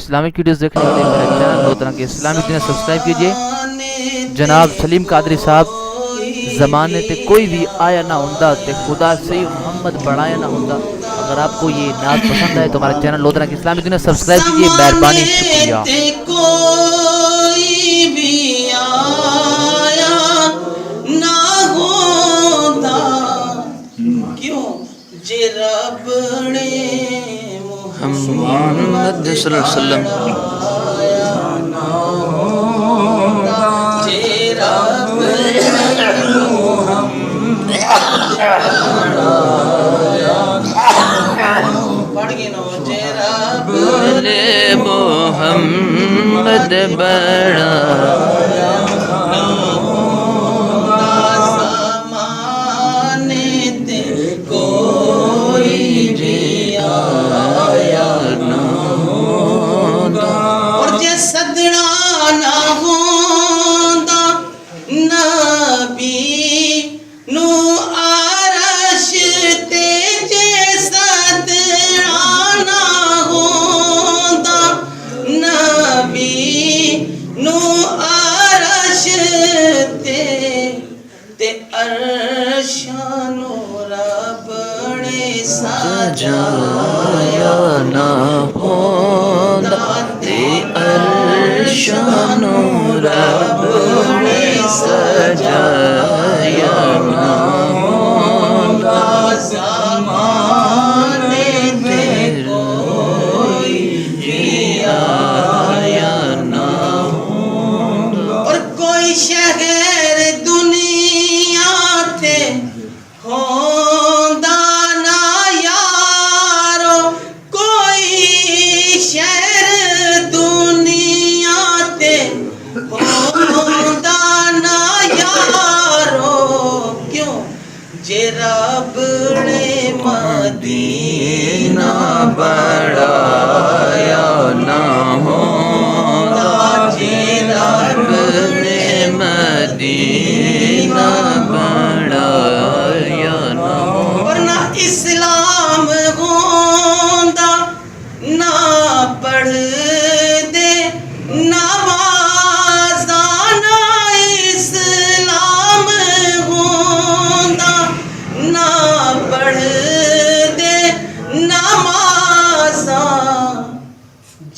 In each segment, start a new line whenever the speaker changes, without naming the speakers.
Islamic videos دیکھنے کے لیے میرے چینل لودھنا کی اسلامک دنیا سبسکرائب کیجئے۔ جناب سلیم قادری صاحب زمانے تے کوئی بھی آیا نہ ہوندا تے خدا سے محمد بڑھایا نہ ہوندا۔ اگر آپ کو یہ نعت پسند ہے تو ہمارے چینل لودھنا کی اسلامک دنیا سبسکرائب کیجئے، مہربانی، شکریہ۔
کوئی بھی آیا نہ ہوتا کیوں جے رب نے
محمد صلی اللہ علیہ وسلم
جے رب پڑھ گئے نا جے رب
نے محمد بڑا سجایا نہ ہوندا تے عرشاں نو رب نے سجایا نہ ہوندا زمانے تے کوئی بھی آیا نہ ہوندا
اور کوئی شہر دنیا تے ہوندا نہ یارو، کوئی شہر دنیا تے ہوندا نہ یارو، کیوں جے رب نے مدینہ
بڑھایا نہ ہوندا، جے رب نے مدینہ بڑھایا نہ ہوندا،
ورنہ اسلام ہوندا نہ پڑھ دے نماز نہ اسلام ہوندا نہ پڑھ دے نماز،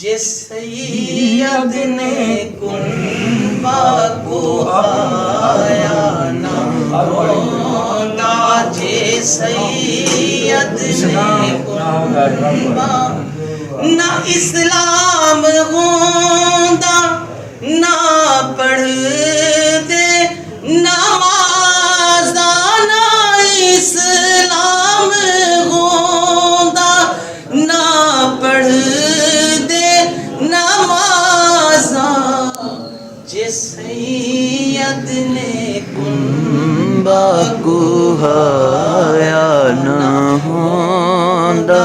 جس سید نے کنبہ کو آیا نہ ہوندا، جے سید نے کنبہ نہ اسلام ہوندا نہ پڑھ دے نماز نہ اسلام ہوندا نہ پڑھ دے نماز، جے سید نے
کنبہ کو آیا نہ ہوندا،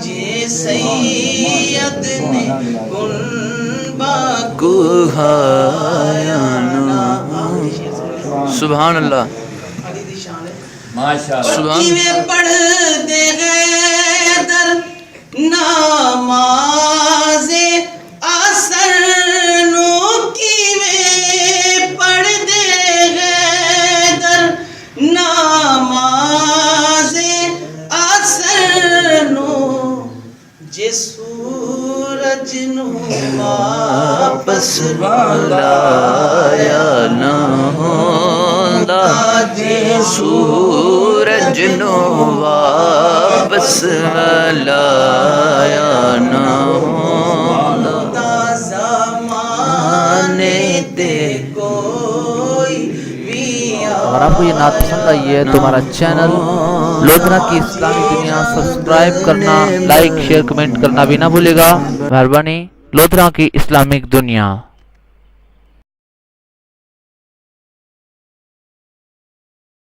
جے سید نے کنبہ
کو آیا نہ ہوندا۔ سبحان اللہ، سبحان
کیویں پڑھ دے غیدر نماز اثر نو، کیویں پڑھ دے غیدر نماز اثر نو، جے سورج نو واپس
بلایا نہ ہوندا، جے سورج نو واپس بلایا نہ ہوندا، زمانے تے
کوئی بھی
اگر آپ کو یہ نعت پسند آئی ہے تو ہمارا چینل لودھنا کی اسلامی دنیا سبسکرائب کرنا، لائک، شیئر، کمنٹ کرنا بھی نہ بھولے گا، مہربانی۔ لودھنا کی اسلامک دنیا۔